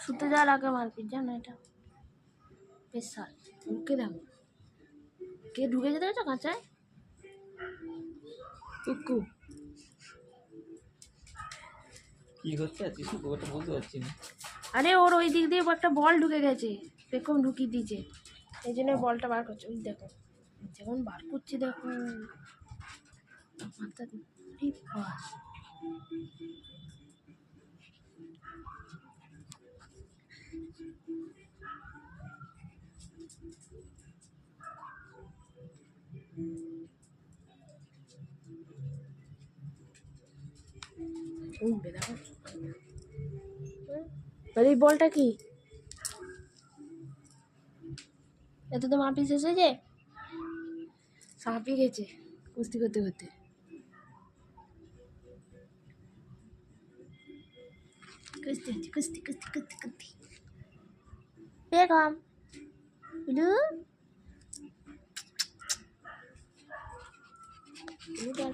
শুতে যাওয়ার আগে মারপিট, জানো এটা স্পেশাল। ওকে দেখো কে ঢুকে যেতে গেছো কাঁচায়। কুকু কি হচ্ছে আছিস ওটা বলতে পারছি না। আরে ওর ওই দিক দিয়ে একটা বল ঢুকে গেছে, পেখম ঢুকিয়ে দিয়েছে, এই জন্য বলটা বার করছে। ওই দেখো যেমন বার করছে, দেখো মাথা। আরে বাস উঠবে দেখো। এই বলটা কি এত তো মারপিট শেষ হয়েছে, সাপই গেছে কুস্তি করতে করতে। কুস্তি হচ্ছে, কুস্তি কুস্তি কুস্তি কুস্তি। বেগম বুলু